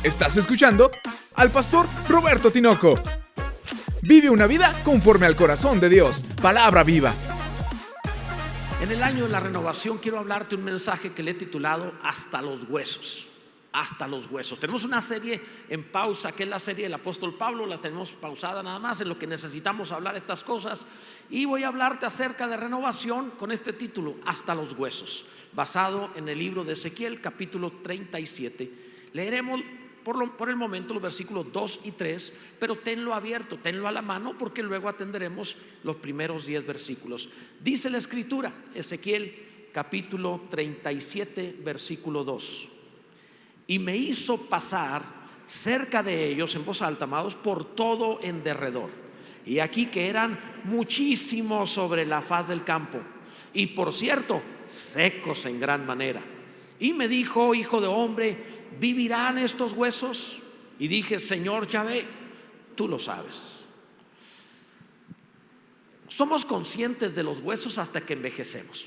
Estás escuchando al pastor Roberto Tinoco. Vive una vida conforme al corazón de Dios. Palabra viva. En el año de la renovación quiero hablarte un mensaje que le he titulado Hasta los huesos. Hasta los huesos. Tenemos una serie en pausa, que es la serie del apóstol Pablo. La tenemos pausada nada más en lo que necesitamos hablar estas cosas. Y voy a hablarte acerca de renovación con este título, Hasta los huesos, basado en el libro de Ezequiel, capítulo 37. Leeremos por el momento los versículos 2 y 3, pero tenlo abierto, tenlo a la mano, porque luego atenderemos los primeros 10 versículos. Dice la escritura, Ezequiel capítulo 37, versículo 2: y me hizo pasar cerca de ellos, en voz alta, amados, por todo en derredor, y aquí que eran muchísimos sobre la faz del campo, y por cierto, secos en gran manera. Y me dijo: hijo de hombre, ¿vivirán estos huesos? Y dije: Señor Yahvé, tú lo sabes. Somos conscientes de los huesos hasta que envejecemos.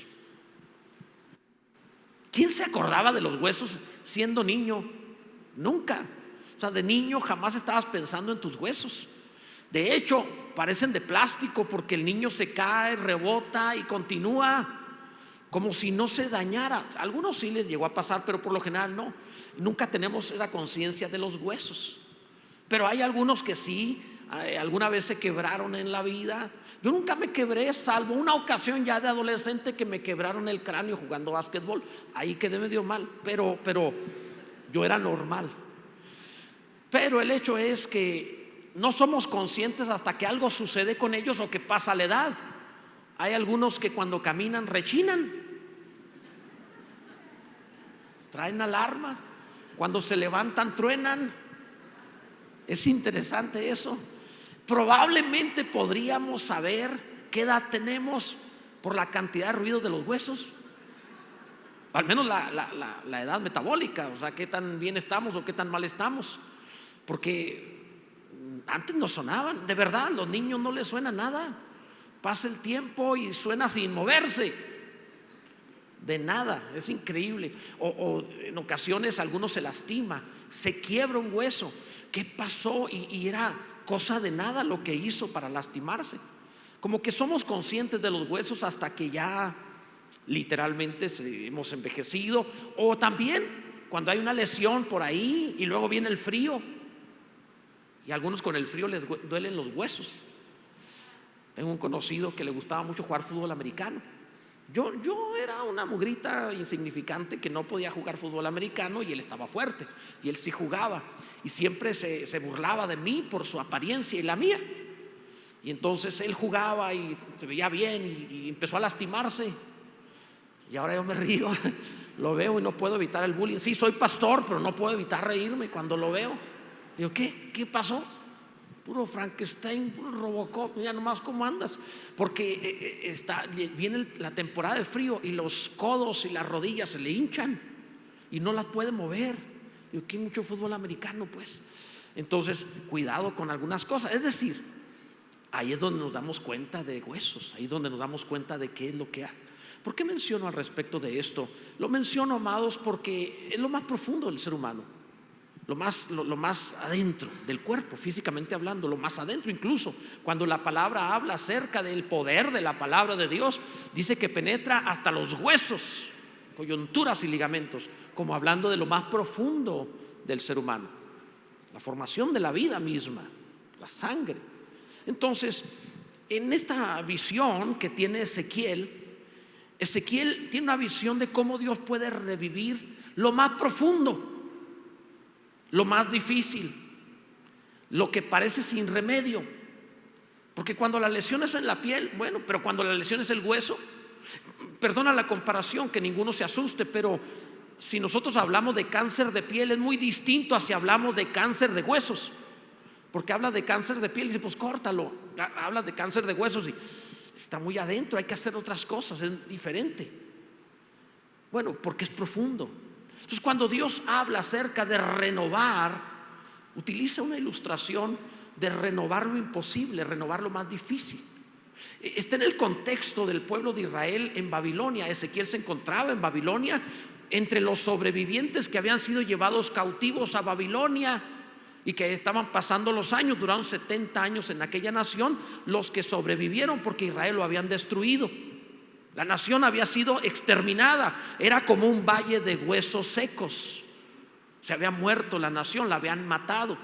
¿Quién se acordaba de los huesos siendo niño? Nunca. O sea, de niño jamás estabas pensando en tus huesos. De hecho, parecen de plástico, porque el niño se cae, rebota y continúa como si no se dañara. A algunos sí les llegó a pasar, pero por lo general no. Nunca tenemos esa conciencia de los huesos. Pero hay algunos que sí, alguna vez se quebraron en la vida. Yo nunca me quebré, salvo una ocasión ya de adolescente que me quebraron el cráneo jugando básquetbol. Ahí quedé medio mal, pero yo era normal. Pero el hecho es que no somos conscientes hasta que algo sucede con ellos o que pasa la edad. Hay algunos que cuando caminan rechinan, traen alarma, cuando se levantan truenan. Es interesante eso. Probablemente podríamos saber qué edad tenemos por la cantidad de ruido de los huesos, al menos la edad metabólica, o sea, qué tan bien estamos o qué tan mal estamos, porque antes no sonaban, de verdad, los niños no les suena nada. Pasa el tiempo y suena sin moverse, de nada, es increíble. O en ocasiones algunos se lastima, se quiebra un hueso. ¿Qué pasó? Y era cosa de nada lo que hizo para lastimarse. Como que somos conscientes de los huesos hasta que ya literalmente hemos envejecido. O también cuando hay una lesión por ahí y luego viene el frío, y a algunos con el frío les duelen los huesos. Tengo un conocido que le gustaba mucho jugar fútbol americano. Yo era una mugrita insignificante que no podía jugar fútbol americano, y él estaba fuerte y él sí jugaba, y siempre se burlaba de mí por su apariencia y la mía. Y entonces él jugaba y se veía bien y empezó a lastimarse, y ahora yo me río, lo veo y no puedo evitar el bullying. Sí, soy pastor, pero no puedo evitar reírme cuando lo veo. Digo: ¿qué pasó? Puro Frankenstein, puro Robocop, mira nomás cómo andas. Porque viene la temporada de frío y los codos y las rodillas se le hinchan y no las puede mover. Digo: que hay mucho fútbol americano, pues. Entonces, cuidado con algunas cosas. Es decir, ahí es donde nos damos cuenta de huesos, ahí es donde nos damos cuenta de qué es lo que hay. ¿Por qué menciono al respecto de esto? Lo menciono, amados, porque es lo más profundo del ser humano. Lo más adentro del cuerpo, físicamente hablando, lo más adentro. Incluso cuando la palabra habla acerca del poder de la palabra de Dios, dice que penetra hasta los huesos, coyunturas y ligamentos, como hablando de lo más profundo del ser humano, la formación de la vida misma, la sangre. Entonces, en esta visión que tiene Ezequiel tiene una visión de cómo Dios puede revivir lo más profundo, lo más difícil, lo que parece sin remedio. Porque cuando la lesión es en la piel, bueno, pero cuando la lesión es el hueso, perdona la comparación, que ninguno se asuste, pero si nosotros hablamos de cáncer de piel, es muy distinto a si hablamos de cáncer de huesos. Porque habla de cáncer de piel y dice: pues córtalo. Habla de cáncer de huesos y está muy adentro, hay que hacer otras cosas, es diferente. Bueno, porque es profundo. Entonces, cuando Dios habla acerca de renovar, utiliza una ilustración de renovar lo imposible, renovar lo más difícil. Está en el contexto del pueblo de Israel en Babilonia. Ezequiel se encontraba en Babilonia, entre los sobrevivientes que habían sido llevados cautivos a Babilonia y que estaban pasando los años, duraron 70 años en aquella nación, los que sobrevivieron porque Israel lo habían destruido. La nación había sido exterminada, era como un valle de huesos secos. Se había muerto la nación, la habían matado,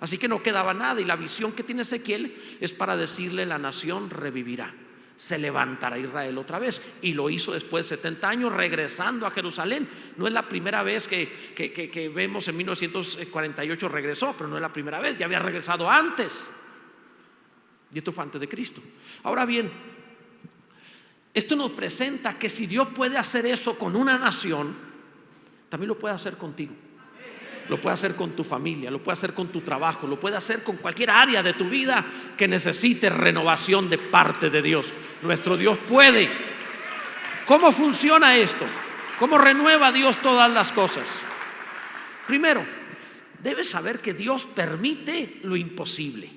así que no quedaba nada. Y la visión que tiene Ezequiel es para decirle: la nación revivirá, se levantará Israel otra vez. Y lo hizo después de 70 años, regresando a Jerusalén. No es la primera vez que vemos. En 1948 regresó, pero no es la primera vez, ya había regresado antes. Y esto fue antes de Cristo. Ahora bien, esto nos presenta que si Dios puede hacer eso con una nación, también lo puede hacer contigo. Lo puede hacer con tu familia, lo puede hacer con tu trabajo, lo puede hacer con cualquier área de tu vida que necesite renovación de parte de Dios. Nuestro Dios puede. ¿Cómo funciona esto? ¿Cómo renueva Dios todas las cosas? Primero, debes saber que Dios permite lo imposible.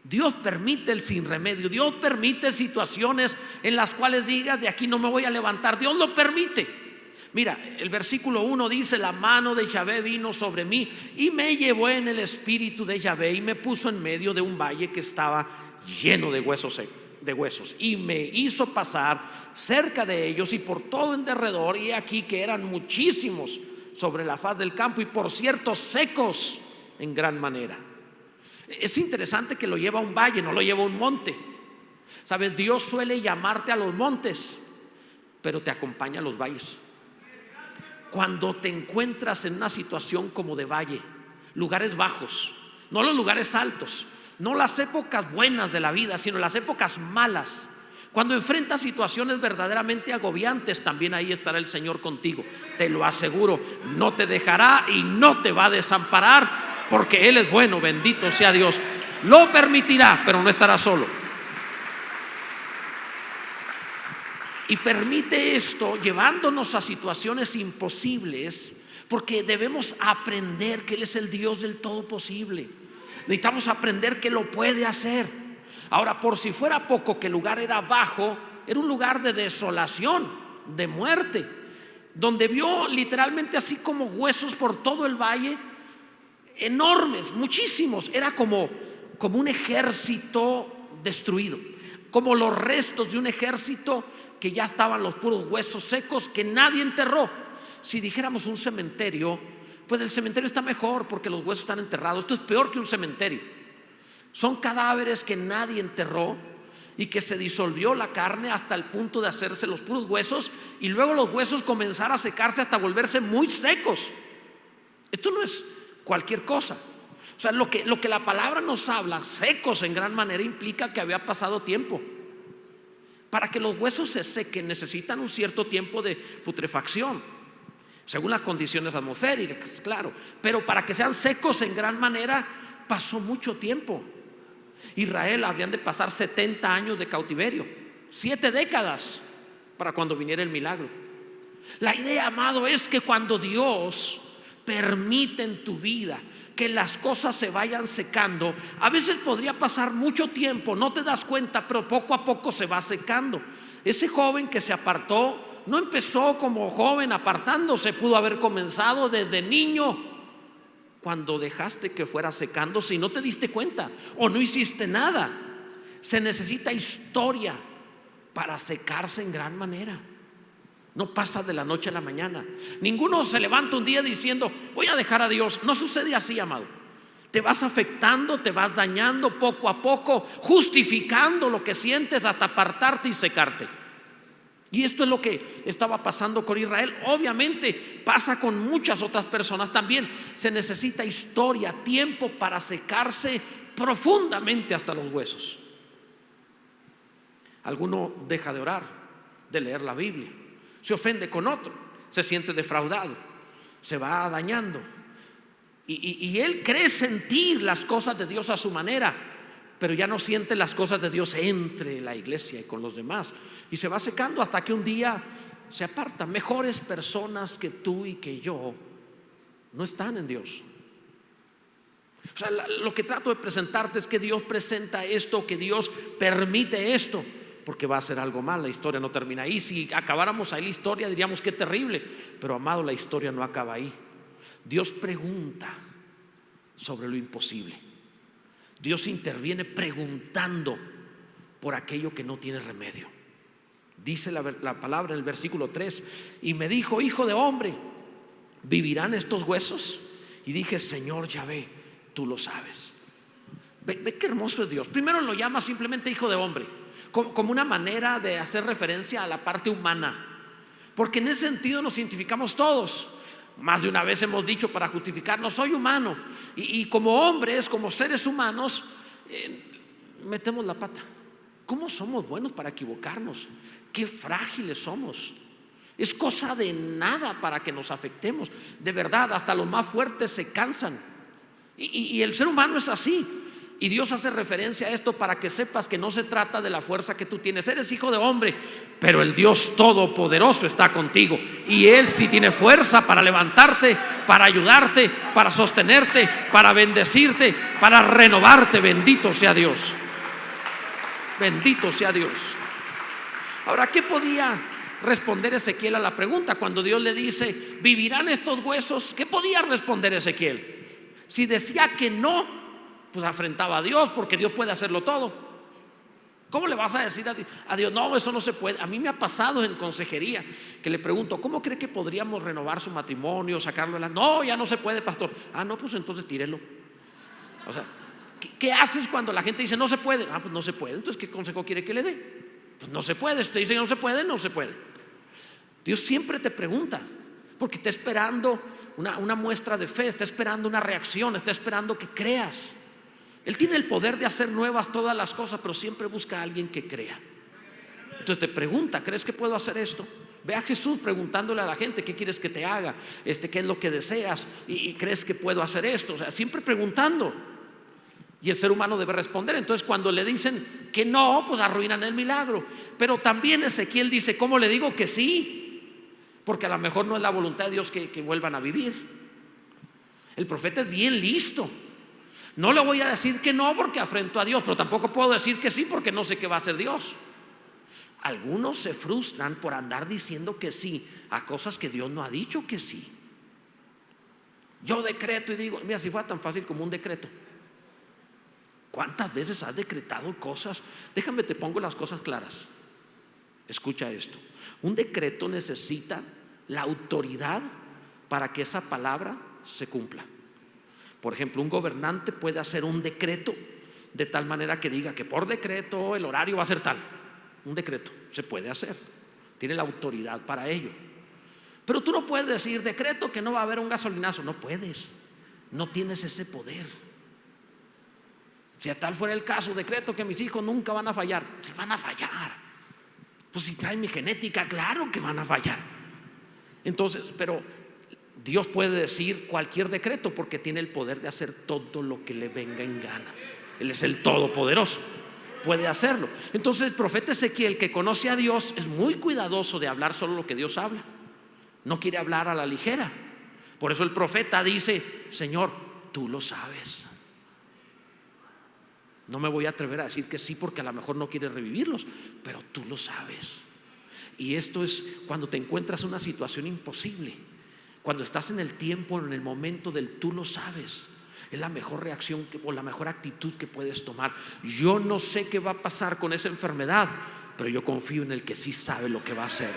Dios permite el sin remedio. Dios permite situaciones en las cuales digas: de aquí no me voy a levantar. Dios lo permite. Mira, el versículo 1 dice: la mano de Yahvé vino sobre mí y me llevó en el espíritu de Yahvé y me puso en medio de un valle que estaba lleno de huesos, y me hizo pasar cerca de ellos y por todo en derredor, y aquí que eran muchísimos sobre la faz del campo, y por cierto secos en gran manera. Es interesante que lo lleva a un valle, no lo lleva a un monte. Sabes, Dios suele llamarte a los montes, pero te acompaña a los valles. Cuando te encuentras en una situación como de valle, lugares bajos, no los lugares altos, no las épocas buenas de la vida, sino las épocas malas, cuando enfrentas situaciones verdaderamente agobiantes, también ahí estará el Señor contigo. Te lo aseguro, no te dejará y no te va a desamparar, porque Él es bueno, bendito sea Dios. Lo permitirá, pero no estará solo. Y permite esto llevándonos a situaciones imposibles, porque debemos aprender que Él es el Dios del todo posible. Necesitamos aprender que lo puede hacer. Ahora, por si fuera poco que el lugar era bajo, era un lugar de desolación, de muerte, donde vio literalmente así como huesos por todo el valle, enormes, muchísimos. Era como un ejército destruido, como los restos de un ejército que ya estaban los puros huesos secos que nadie enterró. Si dijéramos un cementerio, pues el cementerio está mejor porque los huesos están enterrados. Esto es peor que un cementerio. Son cadáveres que nadie enterró y que se disolvió la carne hasta el punto de hacerse los puros huesos, y luego los huesos comenzar a secarse hasta volverse muy secos. Esto no es cualquier cosa. O sea, lo que la palabra nos habla, secos en gran manera, implica que había pasado tiempo. Para que los huesos se sequen necesitan un cierto tiempo de putrefacción, según las condiciones atmosféricas, claro. Pero para que sean secos en gran manera pasó mucho tiempo. Israel habían de pasar 70 años de cautiverio, 7 décadas para cuando viniera el milagro. La idea, amado, es que cuando Dios permite en tu vida que las cosas se vayan secando, a veces podría pasar mucho tiempo, no te das cuenta, pero poco a poco se va secando. Ese joven que se apartó no empezó como joven apartándose, pudo haber comenzado desde niño, cuando dejaste que fuera secándose y no te diste cuenta o no hiciste nada. Se necesita historia para secarse en gran manera. No pasa de la noche a la mañana. Ninguno se levanta un día diciendo: voy a dejar a Dios. No sucede así, amado. Te vas afectando, te vas dañando poco a poco, justificando lo que sientes hasta apartarte y secarte. Y esto es lo que estaba pasando con Israel. Obviamente pasa con muchas otras personas también. Se necesita historia, tiempo para secarse profundamente hasta los huesos. Alguno deja de orar, de leer la Biblia, se ofende con otro, se siente defraudado, se va dañando, y él cree sentir las cosas de Dios a su manera, pero ya no siente las cosas de Dios entre la iglesia y con los demás, y se va secando hasta que un día se aparta. Mejores personas que tú y que yo no están en Dios. O sea, lo que trato de presentarte es que Dios presenta esto, que Dios permite esto, porque va a ser algo mal. La historia no termina ahí. Si acabáramos ahí la historia diríamos qué terrible, pero amado, la historia no acaba ahí. Dios pregunta sobre lo imposible. Dios interviene preguntando por aquello que no tiene remedio. Dice la palabra en el versículo 3: y me dijo: hijo de hombre, ¿vivirán estos huesos? Y dije: Señor Yahvé, tú lo sabes. Ve qué hermoso es Dios. Primero lo llama simplemente hijo de hombre, como una manera de hacer referencia a la parte humana, porque en ese sentido nos identificamos todos. Más de una vez hemos dicho, para justificarnos: soy humano, y como hombres, como seres humanos, metemos la pata. ¿Cómo somos buenos para equivocarnos? Qué frágiles somos. Es cosa de nada para que nos afectemos. De verdad, hasta los más fuertes se cansan. Y el ser humano es así. Y Dios hace referencia a esto para que sepas que no se trata de la fuerza que tú tienes. Eres hijo de hombre, pero el Dios Todopoderoso está contigo, y Él sí tiene fuerza para levantarte, para ayudarte, para sostenerte, para bendecirte, para renovarte. Bendito sea Dios. Bendito sea Dios. Ahora, ¿qué podía responder Ezequiel a la pregunta cuando Dios le dice: ¿vivirán estos huesos? ¿Qué podía responder Ezequiel? Si decía que no, pues afrentaba a Dios, porque Dios puede hacerlo todo. ¿Cómo le vas a decir a Dios: no, eso no se puede? A mí me ha pasado en consejería que le pregunto: ¿cómo cree que podríamos renovar su matrimonio, sacarlo de la? No, ya no se puede, pastor. Ah, no, pues entonces tírelo. O sea, ¿qué haces cuando la gente dice no se puede? Ah, pues no se puede. Entonces, ¿qué consejo quiere que le dé? Pues no se puede. Si te dice que no se puede, no se puede. Dios siempre te pregunta, porque está esperando una muestra de fe, está esperando una reacción, está esperando que creas. Él tiene el poder de hacer nuevas todas las cosas, pero siempre busca a alguien que crea. Entonces te pregunta: ¿crees que puedo hacer esto? Ve a Jesús preguntándole a la gente: ¿qué quieres que te haga? ¿Qué es lo que deseas? ¿Y crees que puedo hacer esto? O sea, siempre preguntando. Y el ser humano debe responder. Entonces, cuando le dicen que no, pues arruinan el milagro. Pero también Ezequiel dice: ¿cómo le digo que sí? Porque a lo mejor no es la voluntad de Dios que vuelvan a vivir. El profeta es bien listo. No le voy a decir que no porque afrento a Dios, pero tampoco puedo decir que sí porque no sé qué va a hacer Dios. Algunos se frustran por andar diciendo que sí a cosas que Dios no ha dicho que sí. Yo decreto y digo: mira, si fuera tan fácil como un decreto. ¿Cuántas veces has decretado cosas? Déjame, te pongo las cosas claras. Escucha esto: un decreto necesita la autoridad para que esa palabra se cumpla. Por ejemplo, un gobernante puede hacer un decreto de tal manera que diga que por decreto el horario va a ser tal. Un decreto se puede hacer, tiene la autoridad para ello. Pero tú no puedes decir: decreto que no va a haber un gasolinazo. No puedes, no tienes ese poder. Si a tal fuera el caso, decreto que mis hijos nunca van a fallar. Si van a fallar, pues si traen mi genética, claro que van a fallar. Entonces, pero Dios puede decir cualquier decreto porque tiene el poder de hacer todo lo que le venga en gana. Él es el Todopoderoso, puede hacerlo. Entonces el profeta Ezequiel, que conoce a Dios, es muy cuidadoso de hablar solo lo que Dios habla. No quiere hablar a la ligera. Por eso el profeta dice: Señor, tú lo sabes. No me voy a atrever a decir que sí porque a lo mejor no quieres revivirlos, pero tú lo sabes. Y esto es cuando te encuentras en una situación imposible, cuando estás en el tiempo, en el momento del tú lo sabes. Es la mejor reacción o la mejor actitud que puedes tomar. Yo no sé qué va a pasar con esa enfermedad, pero yo confío en el que sí sabe lo que va a hacer.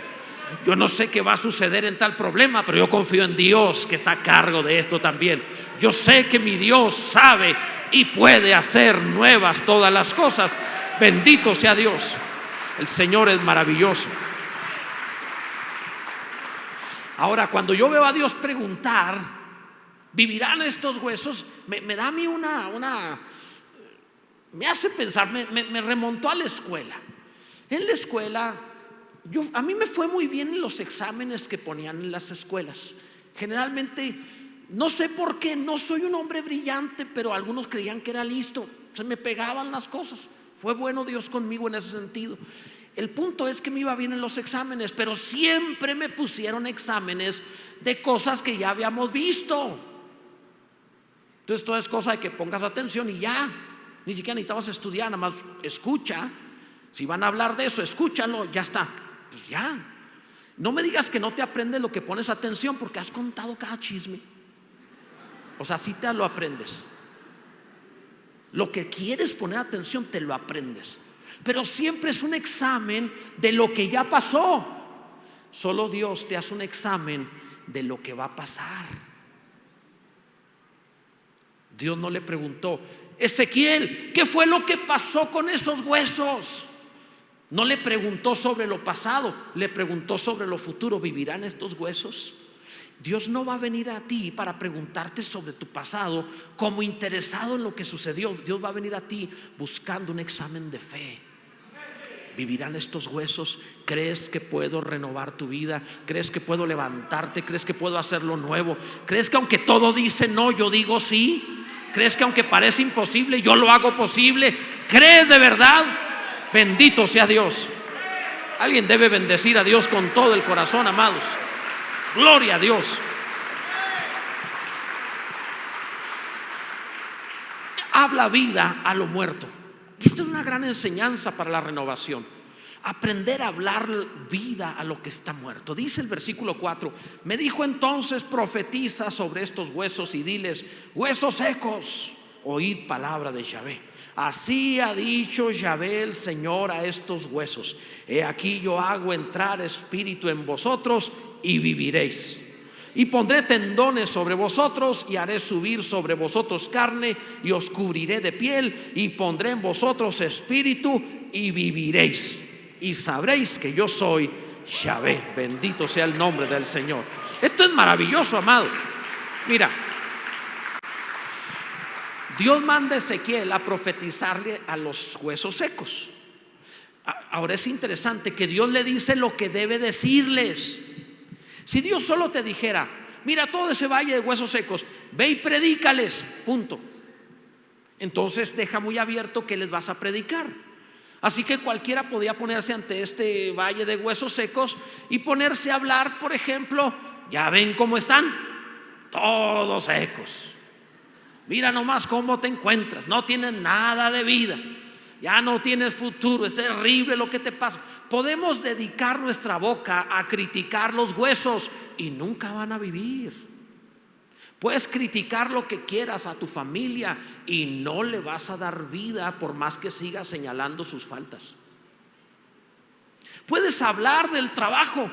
Yo no sé qué va a suceder en tal problema, pero yo confío en Dios que está a cargo de esto también. Yo sé que mi Dios sabe y puede hacer nuevas todas las cosas. Bendito sea Dios. El Señor es maravilloso. Ahora, cuando yo veo a Dios preguntar: ¿vivirán estos huesos? Me da a mí me hace pensar, me remontó a la escuela. En la escuela, a mí me fue muy bien en los exámenes que ponían en las escuelas. Generalmente, no sé por qué, no soy un hombre brillante, pero algunos creían que era listo. Se me pegaban las cosas. Fue bueno Dios conmigo en ese sentido. El punto es que me iba bien en los exámenes, pero siempre me pusieron exámenes de cosas que ya habíamos visto. Entonces todo es cosa de que pongas atención y ya. Ni siquiera necesitabas estudiar, nada más escucha. Si van a hablar de eso, escúchalo, ya está. Pues ya. No me digas que no te aprendes lo que pones atención, porque has contado cada chisme. O sea, sí te lo aprendes. Lo que quieres poner atención te lo aprendes. Pero siempre es un examen de lo que ya pasó. Solo Dios te hace un examen de lo que va a pasar. Dios no le preguntó: Ezequiel, ¿qué fue lo que pasó con esos huesos? No le preguntó sobre lo pasado, le preguntó sobre lo futuro. ¿Vivirán estos huesos? Dios no va a venir a ti para preguntarte sobre tu pasado como interesado en lo que sucedió. Dios va a venir a ti buscando un examen de fe. ¿Vivirán estos huesos? ¿Crees que puedo renovar tu vida? ¿Crees que puedo levantarte? ¿Crees que puedo hacerlo nuevo? ¿Crees que aunque todo dice no, yo digo sí? ¿Crees que aunque parece imposible, yo lo hago posible? ¿Crees de verdad? Bendito sea Dios. Alguien debe bendecir a Dios con todo el corazón, amados. Gloria a Dios. Habla vida a lo muerto. Esta es una gran enseñanza para la renovación. Aprender a hablar vida a lo que está muerto. Dice el versículo 4: me dijo entonces: profetiza sobre estos huesos y diles: huesos secos, oíd palabra de Yahvé. Así ha dicho Yahvé el Señor a estos huesos: he aquí yo hago entrar espíritu en vosotros y viviréis. Y pondré tendones sobre vosotros y haré subir sobre vosotros carne y os cubriré de piel y pondré en vosotros espíritu y viviréis. Y sabréis que yo soy Yahvé. Bendito sea el nombre del Señor. Esto es maravilloso, amado. Mira, Dios manda a Ezequiel a profetizarle a los huesos secos. Ahora es interesante que Dios le dice lo que debe decirles. Si Dios solo te dijera: mira todo ese valle de huesos secos, ve y predícales, punto, entonces deja muy abierto qué les vas a predicar. Así que cualquiera podía ponerse ante este valle de huesos secos y ponerse a hablar, por ejemplo: ya ven cómo están, todos secos. Mira nomás cómo te encuentras, no tienes nada de vida, ya no tienes futuro, es terrible lo que te pasa. Podemos dedicar nuestra boca a criticar los huesos y nunca van a vivir. Puedes criticar lo que quieras a tu familia y no le vas a dar vida por más que sigas señalando sus faltas. Puedes hablar del trabajo,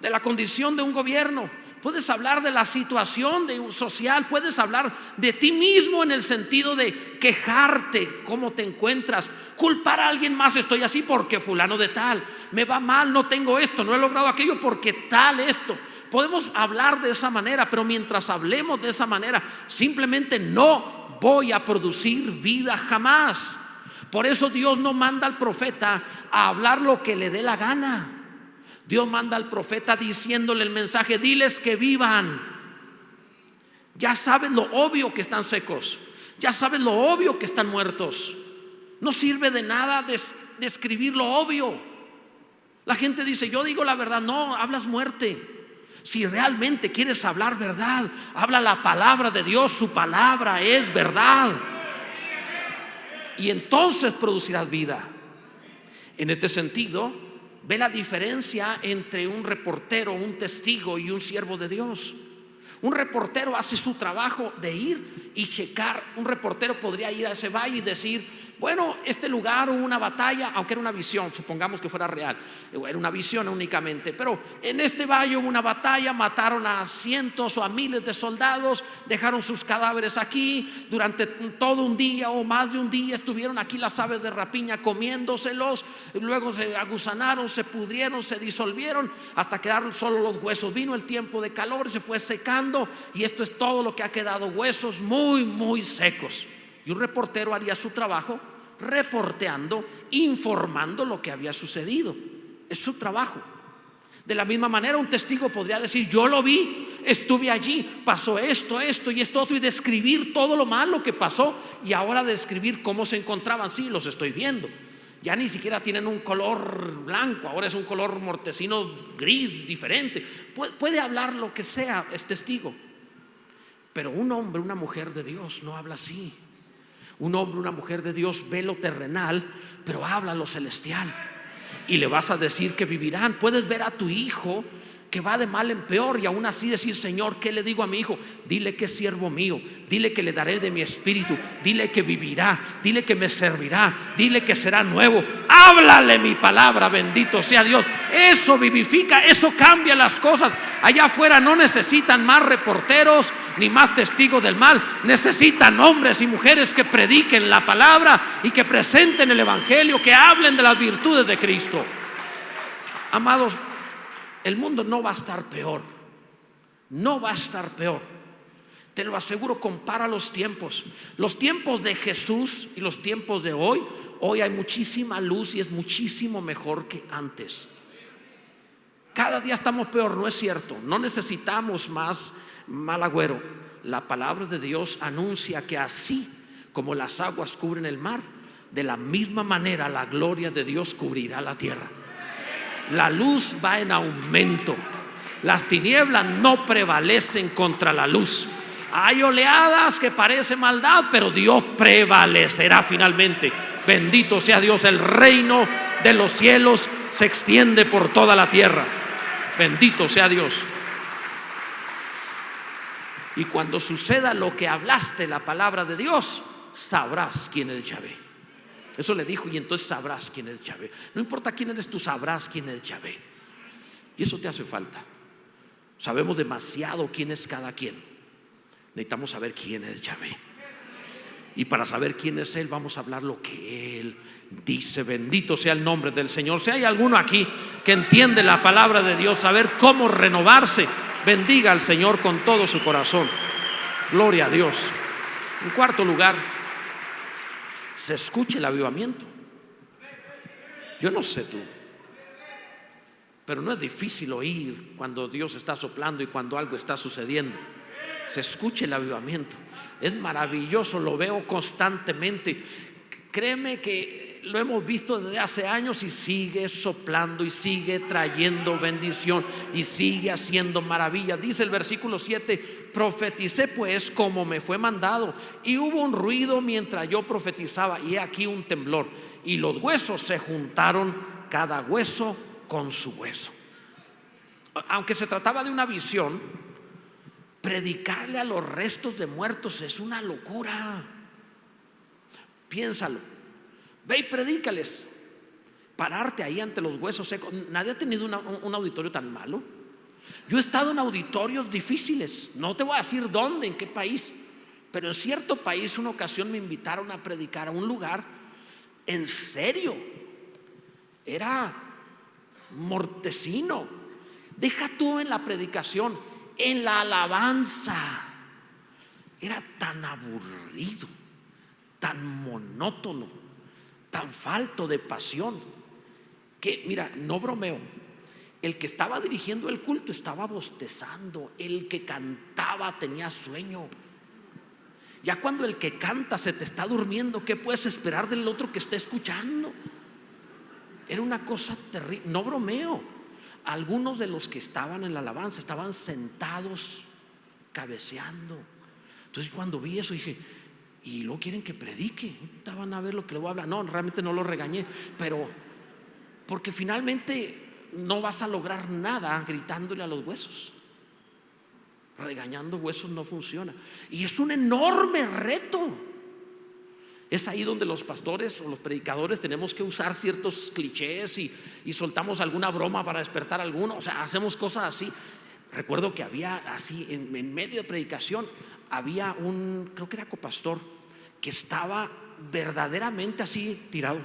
de la condición de un gobierno, puedes hablar de la situación social, puedes hablar de ti mismo en el sentido de quejarte, cómo te encuentras, culpar a alguien más: estoy así porque fulano de tal, me va mal, no tengo esto, no he logrado aquello porque tal esto. Podemos hablar de esa manera, pero mientras hablemos de esa manera, simplemente no voy a producir vida jamás. Por eso Dios no manda al profeta a hablar lo que le dé la gana. Dios manda al profeta diciéndole el mensaje: diles que vivan. Ya sabes lo obvio que están secos, ya sabes lo obvio que están muertos. No sirve de nada describir lo obvio. La gente dice: yo digo la verdad. No, hablas muerte. Si realmente quieres hablar verdad, habla la palabra de Dios. Su palabra es verdad, y entonces producirás vida. En este sentido, ve la diferencia entre un reportero, un testigo y un siervo de Dios. Un reportero hace su trabajo de ir y checar. Un reportero podría ir a ese valle y decir: bueno, este lugar hubo una batalla, aunque era una visión, supongamos que fuera real, era una visión únicamente, pero en este valle hubo una batalla, mataron a cientos o a miles de soldados, dejaron sus cadáveres aquí, durante todo un día o más de un día estuvieron aquí las aves de rapiña comiéndoselos, luego se aguzanaron, se pudrieron, se disolvieron hasta quedaron solo los huesos. Vino el tiempo de calor, se fue secando y esto es todo lo que ha quedado: huesos muy, muy secos. Y un reportero haría su trabajo reporteando, informando lo que había sucedido. Es su trabajo. De la misma manera, un testigo podría decir: yo lo vi, estuve allí, pasó esto, esto y esto otro, y describir todo lo malo que pasó, y ahora describir cómo se encontraban. Sí, los estoy viendo. Ya ni siquiera tienen un color blanco, ahora es un color mortecino gris, diferente. Puede hablar lo que sea, es testigo. Pero un hombre, una mujer de Dios no habla así. Un hombre, una mujer de Dios ve lo terrenal, pero habla lo celestial. Y le vas a decir que vivirán. Puedes ver a tu hijo que va de mal en peor y aún así decir: Señor, ¿qué le digo a mi hijo? Dile que es siervo mío, dile que le daré de mi espíritu, dile que vivirá, dile que me servirá, dile que será nuevo. Háblale mi palabra, bendito sea Dios. Eso vivifica, eso cambia las cosas. Allá afuera no necesitan más reporteros ni más testigos del mal. Necesitan hombres y mujeres que prediquen la palabra y que presenten el evangelio, que hablen de las virtudes de Cristo. Amados, el mundo no va a estar peor. No va a estar peor. Te lo aseguro. Compara los tiempos. Los tiempos de Jesús y los tiempos de hoy. Hoy hay muchísima luz y es muchísimo mejor que antes. Cada día estamos peor, no es cierto. No necesitamos más mal agüero. La palabra de Dios anuncia que así como las aguas cubren el mar, de la misma manera la gloria de Dios cubrirá la tierra. La luz va en aumento. Las tinieblas no prevalecen contra la luz. Hay oleadas que parecen maldad, pero Dios prevalecerá finalmente. Bendito sea Dios. El reino de los cielos se extiende por toda la tierra. Bendito sea Dios. Y cuando suceda lo que hablaste, la palabra de Dios, sabrás quién es Yahvé. Eso le dijo: y entonces sabrás quién es Yahvé. No importa quién eres tú, sabrás quién es Yahvé. Y eso te hace falta. Sabemos demasiado quién es cada quien. Necesitamos saber quién es Yahvé. Y para saber quién es Él, vamos a hablar lo que Él dice. Bendito sea el nombre del Señor. Si hay alguno aquí que entiende la palabra de Dios, saber cómo renovarse, bendiga al Señor con todo su corazón. Gloria a Dios. En cuarto lugar, se escuche el avivamiento. Yo no sé tú, pero no es difícil oír cuando Dios está soplando y cuando algo está sucediendo. Se escuche el avivamiento. Es maravilloso, lo veo constantemente. Créeme que lo hemos visto desde hace años y sigue soplando y sigue trayendo bendición y sigue haciendo maravillas. Dice el versículo 7: profeticé pues como me fue mandado, y hubo un ruido mientras yo profetizaba, y he aquí un temblor, y los huesos se juntaron, cada hueso con su hueso. Aunque se trataba de una visión, predicarle a los restos de muertos es una locura. Piénsalo. Ve y predícales. Pararte ahí ante los huesos secos. Nadie ha tenido un auditorio tan malo. Yo he estado en auditorios difíciles. No te voy a decir dónde, en qué país, pero en cierto país una ocasión me invitaron a predicar a un lugar. En serio, era mortecino. Deja tú en la predicación, en la alabanza. Era tan aburrido, tan monótono, tan falto de pasión, que mira, no bromeo, el que estaba dirigiendo el culto estaba bostezando, el que cantaba tenía sueño. Ya cuando el que canta se te está durmiendo, ¿qué puedes esperar del otro que está escuchando? Era una cosa terrible, no bromeo. Algunos de los que estaban en la alabanza estaban sentados cabeceando. Entonces cuando vi eso dije: y luego quieren que predique. Van a ver lo que le voy a hablar. No, realmente no lo regañé, pero porque finalmente no vas a lograr nada gritándole a los huesos. Regañando huesos no funciona. Y es un enorme reto. Es ahí donde los pastores o los predicadores tenemos que usar ciertos clichés y soltamos alguna broma para despertar a alguno. O sea, hacemos cosas así. Recuerdo que había así en medio de predicación, había un, creo que era copastor, que estaba verdaderamente así tirado,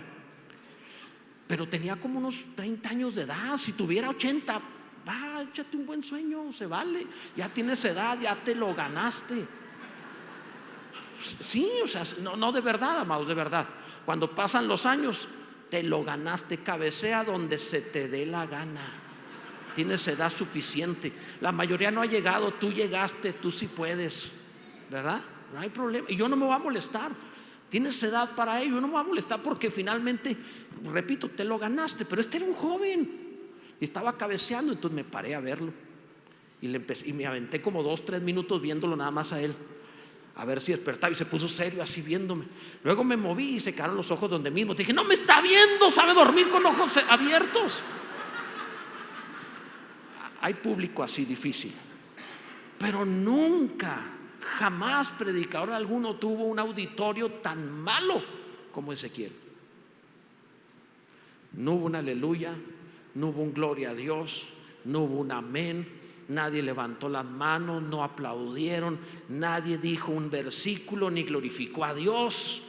pero tenía como unos 30 años de edad. Si tuviera 80, va, échate un buen sueño, se vale. Ya tienes edad, ya te lo ganaste. Sí, o sea, no de verdad, amados, de verdad. Cuando pasan los años, te lo ganaste. Cabecea donde se te dé la gana. Tienes edad suficiente. La mayoría no ha llegado, tú llegaste, tú sí puedes, ¿verdad? No hay problema. Y yo no me voy a molestar. Tienes edad para ello, yo no me voy a molestar porque finalmente, repito, te lo ganaste. Pero este era un joven y estaba cabeceando, entonces me paré a verlo y me aventé como 2-3 minutos viéndolo nada más a él. a ver si despertaba, y se puso serio así viéndome. Luego me moví y se quedaron los ojos donde mismo. Dije, no me está viendo, sabe dormir con ojos abiertos. Hay público así difícil, pero nunca, jamás predicador alguno tuvo un auditorio tan malo como Ezequiel. No hubo un aleluya, no hubo un gloria a Dios, no hubo un amén. Nadie levantó las manos, no aplaudieron, nadie dijo un versículo ni glorificó a Dios,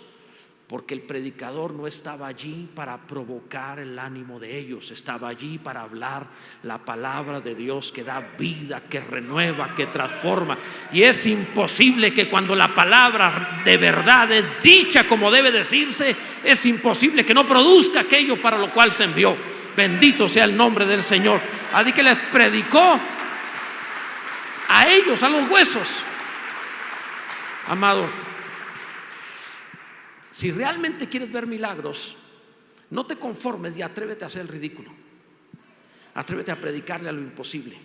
porque el predicador no estaba allí para provocar el ánimo de ellos, estaba allí para hablar la palabra de Dios que da vida, que renueva, que transforma. Y es imposible que cuando la palabra de verdad es dicha como debe decirse, es imposible que no produzca aquello para lo cual se envió. Bendito sea el nombre del Señor. Así que les predicó a ellos, a los huesos. Amado, si realmente quieres ver milagros, no te conformes y atrévete a hacer el ridículo. Atrévete a predicarle a lo imposible.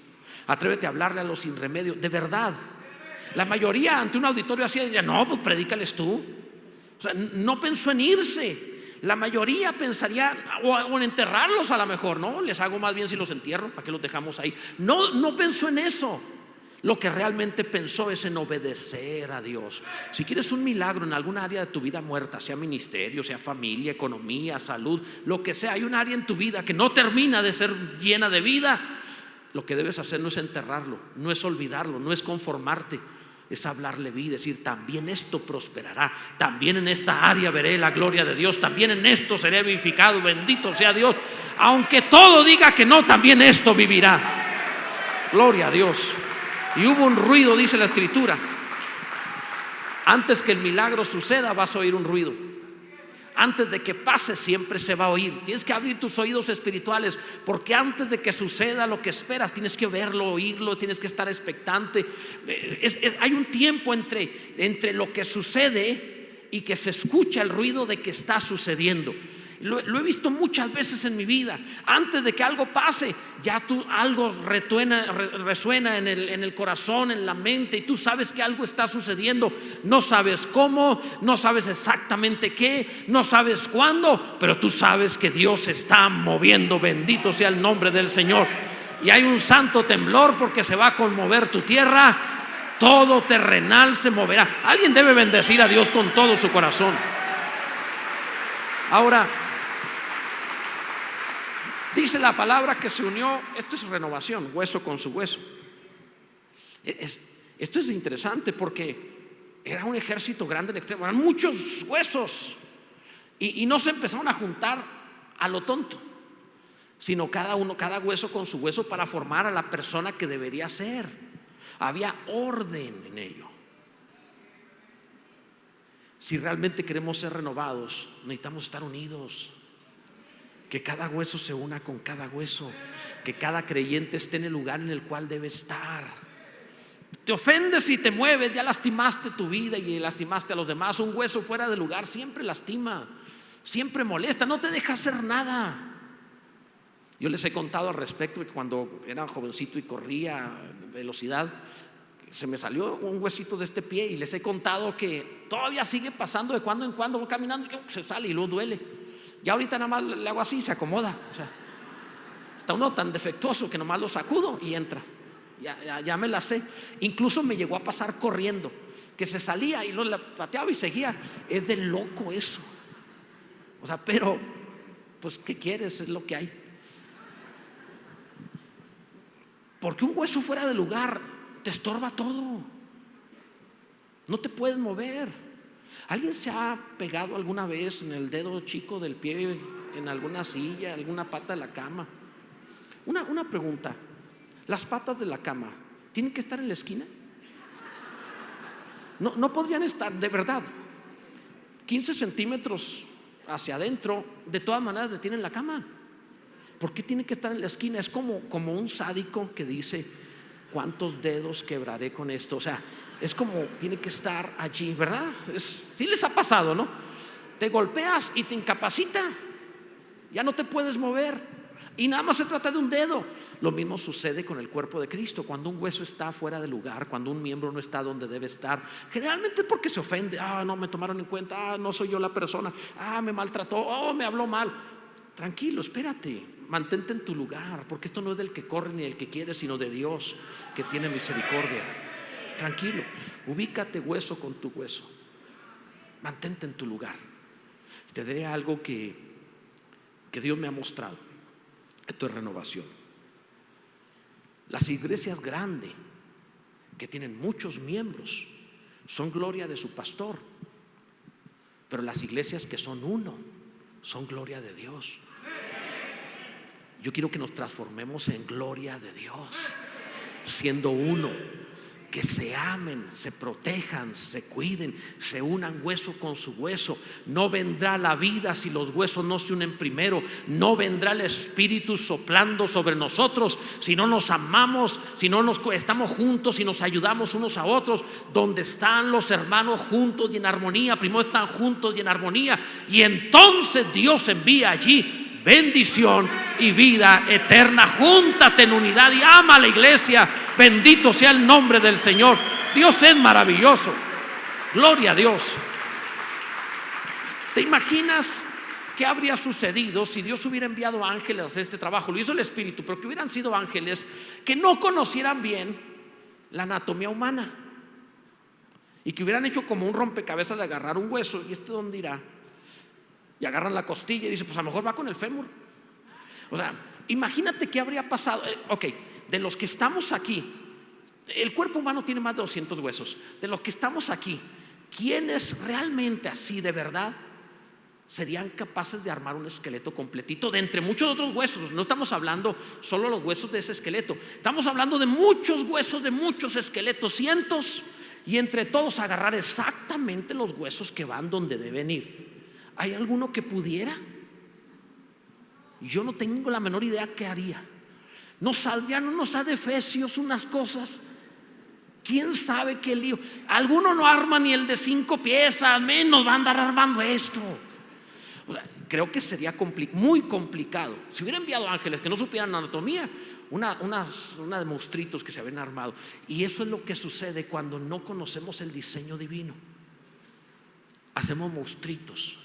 Atrévete a hablarle a los sin remedio. De verdad, la mayoría ante un auditorio así diría, no, pues predícales tú. O sea, no pensó en irse. La mayoría pensaría o en enterrarlos a lo mejor. No, les hago más bien si los entierro, ¿para qué los dejamos ahí? No pensó en eso. Lo que realmente pensó es en obedecer a Dios. Si quieres un milagro en alguna área de tu vida muerta, sea ministerio, sea familia, economía, salud, lo que sea, hay un área en tu vida que no termina de ser llena de vida, lo que debes hacer no es enterrarlo, no es olvidarlo, no es conformarte, es hablarle vida, decir, también esto prosperará, también en esta área veré la gloria de Dios, también en esto seré vivificado, bendito sea Dios, aunque todo diga que no, también esto vivirá. Gloria a Dios. Y hubo un ruido, dice la escritura. Antes que el milagro suceda, vas a oír un ruido. Antes de que pase, siempre se va a oír. Tienes que abrir tus oídos espirituales, porque antes de que suceda lo que esperas, tienes que verlo, oírlo, tienes que estar expectante. Hay un tiempo entre lo que sucede y que se escucha el ruido de que está sucediendo. Lo he visto muchas veces en mi vida. Antes de que algo pase, ya algo resuena en el corazón, en la mente, y tú sabes que algo está sucediendo. No sabes cómo, no sabes exactamente qué, no sabes cuándo, pero tú sabes que Dios se está moviendo. Bendito sea el nombre del Señor. Y hay un santo temblor porque se va a conmover tu tierra. Todo terrenal se moverá. Alguien debe bendecir a Dios con todo su corazón. Ahora, dice la palabra que se unió. Esto es renovación, hueso con su hueso. Esto es interesante porque era un ejército grande en extremo, eran muchos huesos, y no se empezaron a juntar a lo tonto, sino cada hueso con su hueso para formar a la persona que debería ser. Había orden en ello. Si realmente queremos ser renovados, necesitamos estar unidos. Que cada hueso se una con cada hueso, que cada creyente esté en el lugar en el cual debe estar. Te ofendes y te mueves, ya lastimaste tu vida y lastimaste a los demás. Un hueso fuera de lugar siempre lastima, siempre molesta, no te deja hacer nada. Yo les he contado al respecto que cuando era jovencito y corría a velocidad, se me salió un huesito de este pie, y les he contado que todavía sigue pasando de cuando en cuando. Voy caminando y se sale y luego duele. Ya ahorita nada más le hago así y se acomoda. O sea, está uno tan defectuoso que nomás lo sacudo y entra. Ya me la sé. Incluso me llegó a pasar corriendo, que se salía y lo pateaba y seguía. Es de loco eso. O sea, pero pues ¿qué quieres? Es lo que hay. Porque un hueso fuera de lugar te estorba todo. No te puedes mover. ¿Alguien se ha pegado alguna vez en el dedo chico del pie, en alguna silla, alguna pata de la cama? Una pregunta. ¿Las patas de la cama tienen que estar en la esquina? No podrían estar, de verdad, 15 centímetros hacia adentro. De todas maneras detienen la cama. ¿Por qué tiene que estar en la esquina? Es como un sádico que dice, ¿cuántos dedos quebraré con esto? O sea, es como tiene que estar allí, ¿verdad? Sí les ha pasado, ¿no? Te golpeas y te incapacita, ya no te puedes mover, y nada más se trata de un dedo. Lo mismo sucede con el cuerpo de Cristo. Cuando un hueso está fuera de lugar, cuando un miembro no está donde debe estar, generalmente es porque se ofende. No me tomaron en cuenta, no soy yo la persona, me maltrató, me habló mal. Tranquilo, espérate, mantente en tu lugar, porque esto no es del que corre ni del que quiere, sino de Dios, que tiene misericordia. Tranquilo, ubícate hueso con tu hueso, mantente en tu lugar. Te diré algo que Dios me ha mostrado. Esto es renovación. Las iglesias grandes, que tienen muchos miembros, son gloria de su pastor. Pero las iglesias que son uno, son gloria de Dios. Yo quiero que nos transformemos en gloria de Dios, siendo uno. Que se amen, se protejan, se cuiden, se unan hueso con su hueso. No vendrá la vida si los huesos no se unen primero. No vendrá el Espíritu soplando sobre nosotros si no nos amamos, si no estamos juntos, si nos ayudamos unos a otros. Donde están los hermanos juntos y en armonía, primero están juntos y en armonía, y entonces Dios envía allí bendición y vida eterna. Júntate en unidad y ama a la iglesia. Bendito sea el nombre del Señor. Dios es maravilloso. Gloria a Dios. ¿Te imaginas qué habría sucedido si Dios hubiera enviado ángeles a hacer este trabajo? Lo hizo el Espíritu, pero que hubieran sido ángeles que no conocieran bien la anatomía humana y que hubieran hecho como un rompecabezas de agarrar un hueso y ¿este dónde irá? Y agarran la costilla y dicen, pues a lo mejor va con el fémur. O sea, imagínate qué habría pasado. De los que estamos aquí, el cuerpo humano tiene más de 200 huesos. De los que estamos aquí, ¿quiénes realmente así de verdad serían capaces de armar un esqueleto completito de entre muchos otros huesos? No estamos hablando solo los huesos de ese esqueleto, estamos hablando de muchos huesos, de muchos esqueletos, cientos, y entre todos agarrar exactamente los huesos que van donde deben ir. ¿Hay alguno que pudiera? Yo no tengo la menor idea qué haría. Ya no nos da de Efesios unas cosas. ¿Quién sabe qué lío? Alguno no arma ni el de 5 piezas, menos va a andar armando esto. O sea, creo que sería muy complicado. Si hubiera enviado ángeles que no supieran anatomía, una de monstruitos que se habían armado. Y eso es lo que sucede cuando no conocemos el diseño divino. Hacemos monstruitos.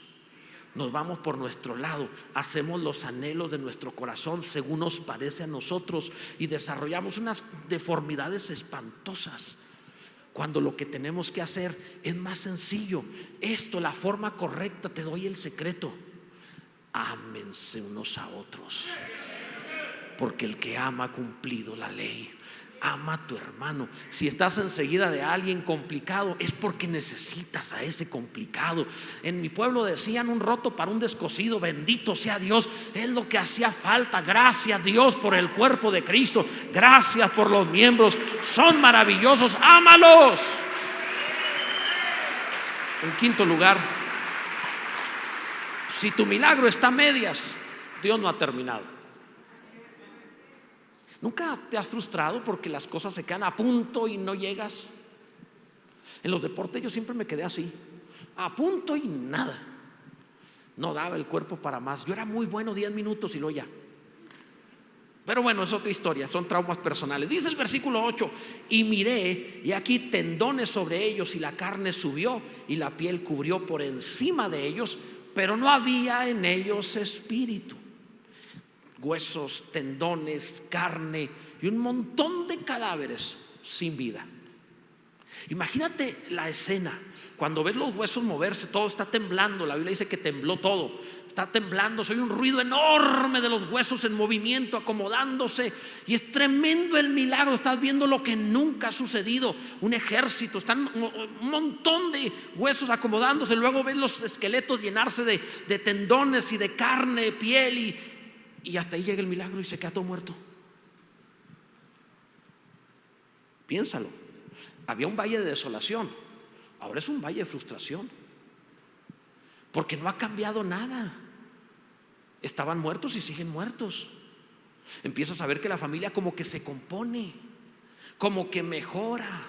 Nos vamos por nuestro lado, hacemos los anhelos de nuestro corazón según nos parece a nosotros y desarrollamos unas deformidades espantosas, cuando lo que tenemos que hacer es más sencillo. La forma correcta, te doy el secreto: ámense unos a otros, porque el que ama ha cumplido la ley. Ama a tu hermano. Si estás enseguida de alguien complicado, es porque necesitas a ese complicado. En mi pueblo decían: un roto para un descosido. Bendito sea Dios, es lo que hacía falta. Gracias Dios por el cuerpo de Cristo. Gracias por los miembros, son maravillosos, ámalos. En quinto lugar, si tu milagro está a medias, Dios no ha terminado. ¿Nunca te has frustrado porque las cosas se quedan a punto y no llegas? En los deportes yo siempre me quedé así, a punto y nada. No daba el cuerpo para más. Yo era muy bueno 10 minutos y luego ya. Pero bueno, es otra historia, son traumas personales. Dice el versículo 8: y miré, y aquí tendones sobre ellos, y la carne subió, y la piel cubrió por encima de ellos, pero no había en ellos espíritu. Huesos, tendones, carne y un montón de cadáveres sin vida. Imagínate la escena. Cuando ves los huesos moverse, todo está temblando. La Biblia dice que tembló todo. Está temblando, se oye un ruido enorme de los huesos en movimiento, acomodándose. Y es tremendo el milagro. Estás viendo lo que nunca ha sucedido. Un ejército, están un montón de huesos acomodándose. Luego ves los esqueletos llenarse de tendones y de carne, piel, y hasta ahí llega el milagro y se queda todo muerto. Piénsalo. Había un valle de desolación, ahora es un valle de frustración, porque no ha cambiado nada. Estaban muertos y siguen muertos. Empiezas a ver que la familia como que se compone, como que mejora,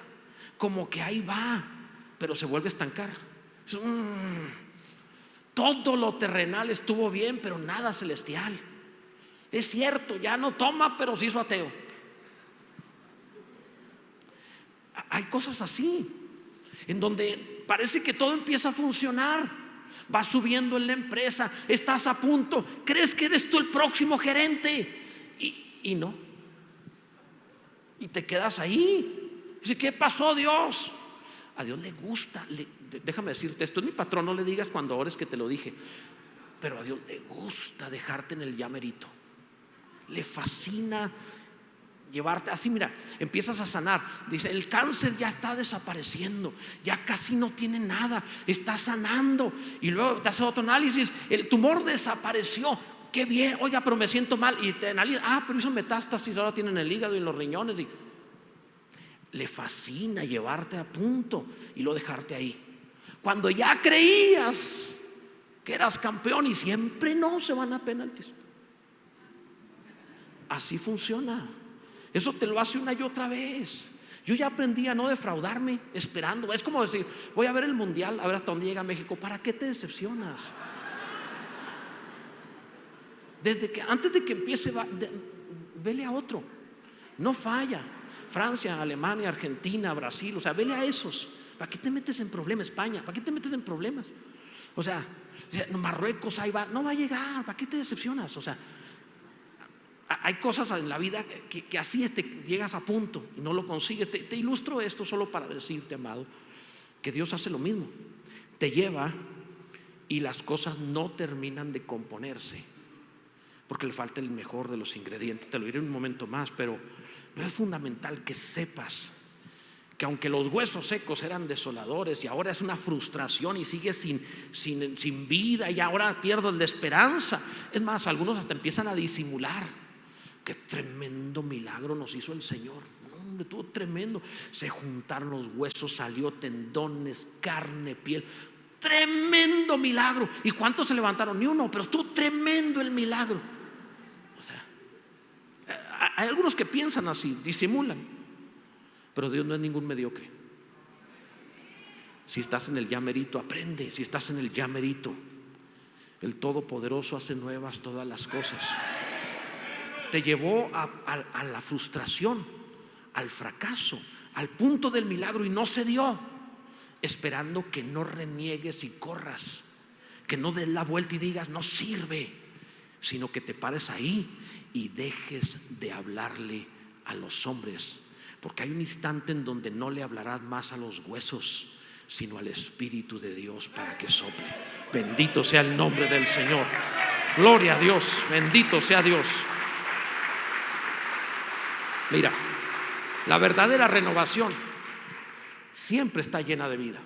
como que ahí va, pero se vuelve a estancar. Todo lo terrenal estuvo bien, pero nada celestial. Es cierto, ya no toma, pero se hizo ateo. Hay cosas así, en donde parece que todo empieza a funcionar. Vas subiendo en la empresa, estás a punto, crees que eres tú el próximo gerente y no. Y te quedas ahí. Dice, ¿qué pasó, Dios? A Dios le gusta, déjame decirte esto, es mi patrón, no le digas cuando ores que te lo dije, pero a Dios le gusta dejarte en el llamerito. Le fascina llevarte así. Mira, empiezas a sanar. Dice, el cáncer ya está desapareciendo, ya casi no tiene nada, está sanando. Y luego te hace otro análisis, el tumor desapareció. Qué bien, oiga, pero me siento mal. Y te analiza, pero hizo metástasis, ahora tienen el hígado y los riñones. Y le fascina llevarte a punto y lo dejarte ahí. Cuando ya creías que eras campeón, y siempre no se van a penaltis. Así funciona. Eso te lo hace una y otra vez. Yo ya aprendí a no defraudarme esperando. Es como decir, voy a ver el mundial, a ver hasta dónde llega México. ¿Para qué te decepcionas? Antes de que empiece, vele a otro. No falla. Francia, Alemania, Argentina, Brasil, o sea, vele a esos. ¿Para qué te metes en problemas? España, ¿para qué te metes en problemas? O sea, Marruecos, ahí va, no va a llegar. ¿Para qué te decepcionas? O sea, hay cosas en la vida que así te llegas a punto y no lo consigues. Te ilustro esto solo para decirte, amado, que Dios hace lo mismo. Te lleva y las cosas no terminan de componerse porque le falta el mejor de los ingredientes. Te lo diré en un momento más, pero es fundamental que sepas que aunque los huesos secos eran desoladores y ahora es una frustración y sigues sin vida y ahora pierdes la esperanza. Es más, algunos hasta empiezan a disimular. Qué tremendo milagro nos hizo el Señor. Hombre, estuvo tremendo. Se juntaron los huesos, salió tendones, carne, piel. Tremendo milagro. ¿Y cuántos se levantaron? Ni uno, pero estuvo tremendo el milagro. O sea, hay algunos que piensan así, disimulan. Pero Dios no es ningún mediocre. Si estás en el llamerito, aprende. Si estás en el llamerito, el Todopoderoso hace nuevas todas las cosas. Te llevó a la frustración, al fracaso, al punto del milagro y no se dio, esperando que no reniegues y corras, que no des la vuelta y digas no sirve, sino que te pares ahí y dejes de hablarle a los hombres, porque hay un instante en donde no le hablarás más a los huesos, sino al Espíritu de Dios para que sople. Bendito sea el nombre del Señor. Gloria a Dios, bendito sea Dios. Mira, la verdadera renovación siempre está llena de vida.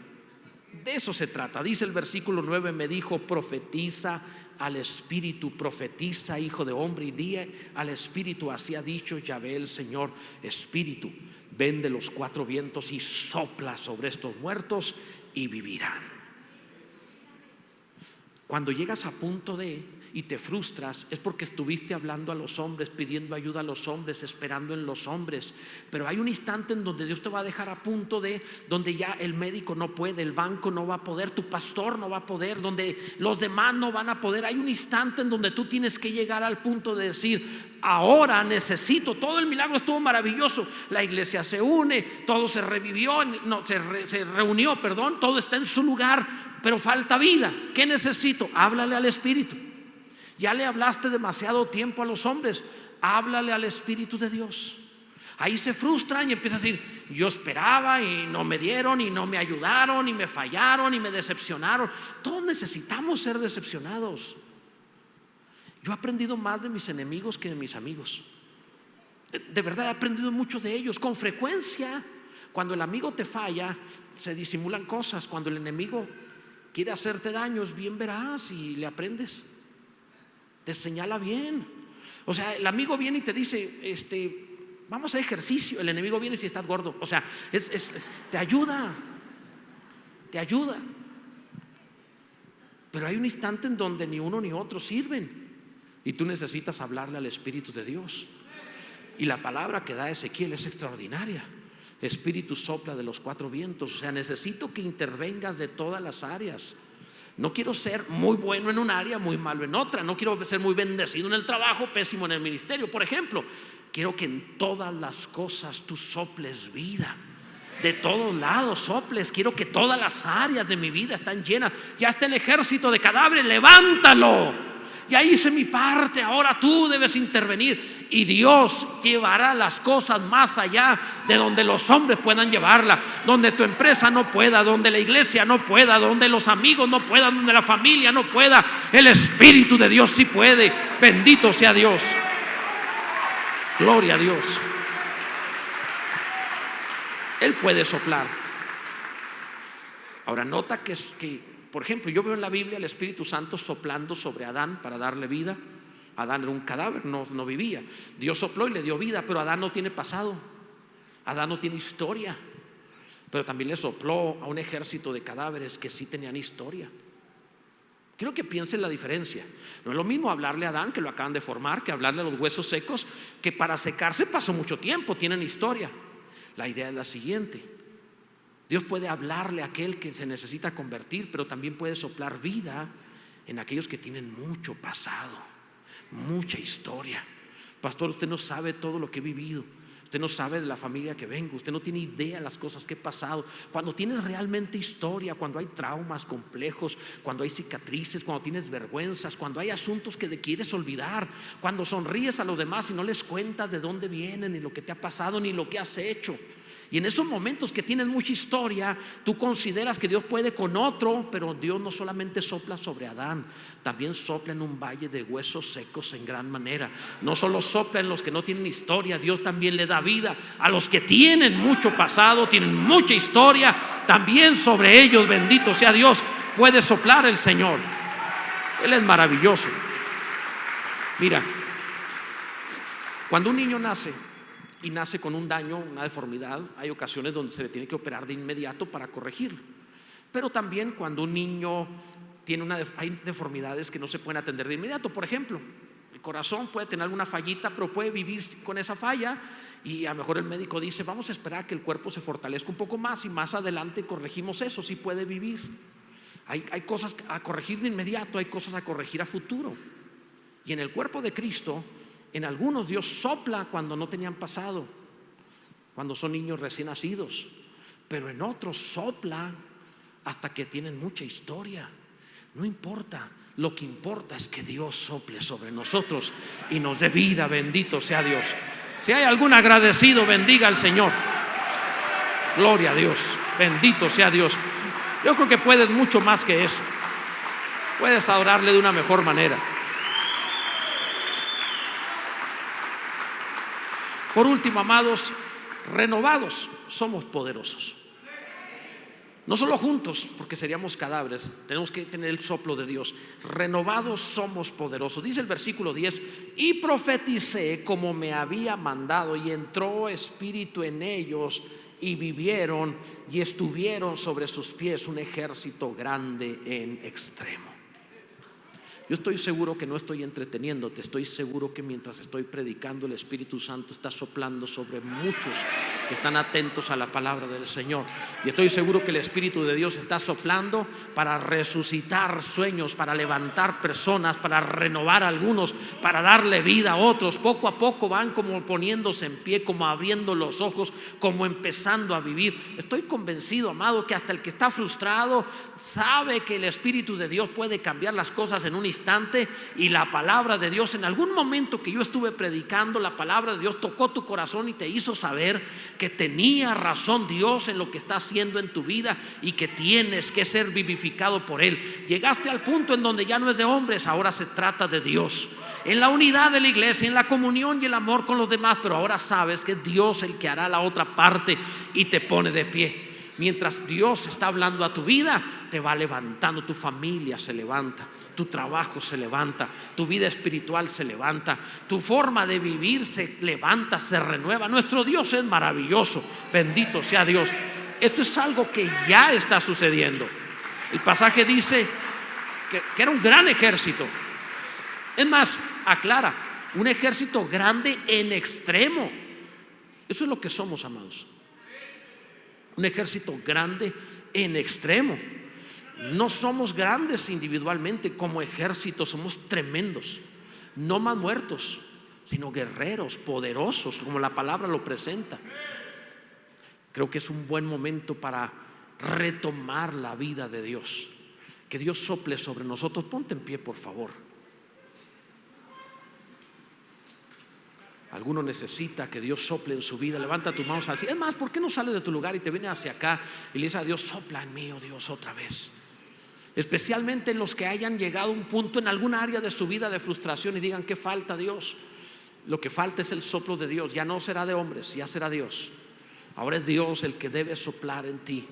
De eso se trata. Dice el versículo 9, me dijo, profetiza al Espíritu, profetiza, hijo de hombre, y di al Espíritu, así ha dicho Yahvé el Señor, Espíritu, ven de los cuatro vientos y sopla sobre estos muertos y vivirán. Cuando llegas a punto de y te frustras, es porque estuviste hablando a los hombres, pidiendo ayuda a los hombres, esperando en los hombres. Pero hay un instante en donde Dios te va a dejar a punto de, donde ya el médico no puede, el banco no va a poder, tu pastor no va a poder, donde los demás no van a poder. Hay un instante en donde tú tienes que llegar al punto de decir, ahora necesito. Todo el milagro estuvo maravilloso, la iglesia se une, todo se revivió, se reunió, todo está en su lugar, pero falta vida. ¿Qué necesito? Háblale al Espíritu. Ya le hablaste demasiado tiempo a los hombres, háblale al Espíritu de Dios. Ahí se frustran y empiezan a decir, yo esperaba y no me dieron y no me ayudaron y me fallaron y me decepcionaron. Todos necesitamos ser decepcionados. Yo he aprendido más de mis enemigos que de mis amigos. De verdad he aprendido mucho de ellos. Con frecuencia, cuando el amigo te falla, se disimulan cosas. Cuando el enemigo quiere hacerte daño, es bien veraz y le aprendes. Te señala bien. O sea, el amigo viene y te dice, vamos a hacer ejercicio. El enemigo viene y si estás gordo. O sea, te ayuda. Te ayuda. Pero hay un instante en donde ni uno ni otro sirven. Y tú necesitas hablarle al Espíritu de Dios. Y la palabra que da Ezequiel es extraordinaria. Espíritu sopla de los cuatro vientos. O sea, necesito que intervengas de todas las áreas. No quiero ser muy bueno en un área, muy malo en otra. No quiero ser muy bendecido en el trabajo, pésimo en el ministerio. Por ejemplo, quiero que en todas las cosas tú soples vida. De todos lados soples. Quiero que todas las áreas de mi vida están llenas. Ya está el ejército de cadáveres, levántalo. Ya hice mi parte, ahora tú debes intervenir. Y Dios llevará las cosas más allá de donde los hombres puedan llevarla. Donde tu empresa no pueda, donde la iglesia no pueda, donde los amigos no puedan, donde la familia no pueda. El Espíritu de Dios sí puede. Bendito sea Dios. Gloria a Dios. Él puede soplar. Ahora nota que, por ejemplo, yo veo en la Biblia el Espíritu Santo soplando sobre Adán para darle vida. Adán era un cadáver, no vivía. Dios sopló y le dio vida, pero Adán no tiene pasado. Adán no tiene historia. Pero también le sopló a un ejército de cadáveres que sí tenían historia. Quiero que piensen la diferencia. No es lo mismo hablarle a Adán, que lo acaban de formar, que hablarle a los huesos secos, que para secarse pasó mucho tiempo, tienen historia. La idea es la siguiente: Dios puede hablarle a aquel que se necesita convertir, pero también puede soplar vida en aquellos que tienen mucho pasado, mucha historia. Pastor, usted no sabe todo lo que he vivido. Usted no sabe de la familia que vengo. Usted no tiene idea de las cosas que he pasado. Cuando tienes realmente historia, cuando hay traumas complejos, cuando hay cicatrices, cuando tienes vergüenzas, cuando hay asuntos que te quieres olvidar, cuando sonríes a los demás y no les cuentas de dónde vienen, ni lo que te ha pasado, ni lo que has hecho. Y en esos momentos que tienes mucha historia, tú consideras que Dios puede con otro, pero Dios no solamente sopla sobre Adán, también sopla en un valle de huesos secos en gran manera. No solo sopla en los que no tienen historia, Dios también le da vida a los que tienen mucho pasado, tienen mucha historia. También sobre ellos, bendito sea Dios, puede soplar el Señor. Él es maravilloso. Mira, cuando un niño nace y nace con un daño, una deformidad, hay ocasiones donde se le tiene que operar de inmediato para corregirlo. Pero también cuando un niño tiene hay deformidades que no se pueden atender de inmediato. Por ejemplo, el corazón puede tener alguna fallita, pero puede vivir con esa falla, y a lo mejor el médico dice: vamos a esperar a que el cuerpo se fortalezca un poco más y más adelante corregimos eso. Sí puede vivir. Hay cosas a corregir de inmediato, hay cosas a corregir a futuro. Y en el cuerpo de Cristo, en algunos Dios sopla cuando no tenían pasado, cuando son niños recién nacidos, pero en otros sopla hasta que tienen mucha historia. No importa, lo que importa es que Dios sople sobre nosotros y nos dé vida. Bendito sea Dios. Si hay algún agradecido, bendiga al Señor. Gloria a Dios, bendito sea Dios. Yo creo que puedes mucho más que eso. Puedes adorarle de una mejor manera. Por último, amados, renovados somos poderosos. No solo juntos, porque seríamos cadáveres, tenemos que tener el soplo de Dios. Renovados somos poderosos. Dice el versículo 10: y profeticé como me había mandado, y entró espíritu en ellos, y vivieron, y estuvieron sobre sus pies un ejército grande en extremo. Yo estoy seguro que no estoy entreteniéndote. Estoy seguro que mientras estoy predicando, el Espíritu Santo está soplando sobre muchos que están atentos a la palabra del Señor. Y estoy seguro que el Espíritu de Dios está soplando para resucitar sueños, para levantar personas, para renovar a algunos, para darle vida a otros. Poco a poco van como poniéndose en pie, como abriendo los ojos, como empezando a vivir. Estoy convencido, amado, que hasta el que está frustrado sabe que el Espíritu de Dios puede cambiar las cosas en un instante. Y la palabra de Dios, en algún momento que yo estuve predicando, la palabra de Dios tocó tu corazón y te hizo saber que tenía razón Dios en lo que está haciendo en tu vida y que tienes que ser vivificado por Él. Llegaste al punto en donde ya no es de hombres, ahora se trata de Dios, en la unidad de la iglesia, en la comunión y el amor con los demás. Pero ahora sabes que es Dios el que hará la otra parte y te pone de pie. Mientras Dios está hablando a tu vida, te va levantando. Tu familia se levanta, tu trabajo se levanta, tu vida espiritual se levanta, tu forma de vivir se levanta, se renueva. Nuestro Dios es maravilloso, bendito sea Dios. Esto es algo que ya está sucediendo. El pasaje dice que era un gran ejército. Es más, aclara, un ejército grande en extremo. Eso es lo que somos, amados. Un ejército grande en extremo. No somos grandes individualmente, como ejército somos tremendos. No más muertos, sino guerreros poderosos, como la palabra lo presenta. Creo que es un buen momento para retomar la vida de Dios. Que Dios sople sobre nosotros. Ponte en pie, por favor. Alguno necesita que Dios sople en su vida. Levanta tus manos así. Es más, ¿por qué no sales de tu lugar y te vienes hacia acá y le dices a Dios: sopla en mí, oh Dios, otra vez? Especialmente los que hayan llegado a un punto en alguna área de su vida de frustración y digan: ¿qué falta, Dios? Lo que falta es el soplo de Dios. Ya no será de hombres, ya será Dios. Ahora es Dios el que debe soplar en ti.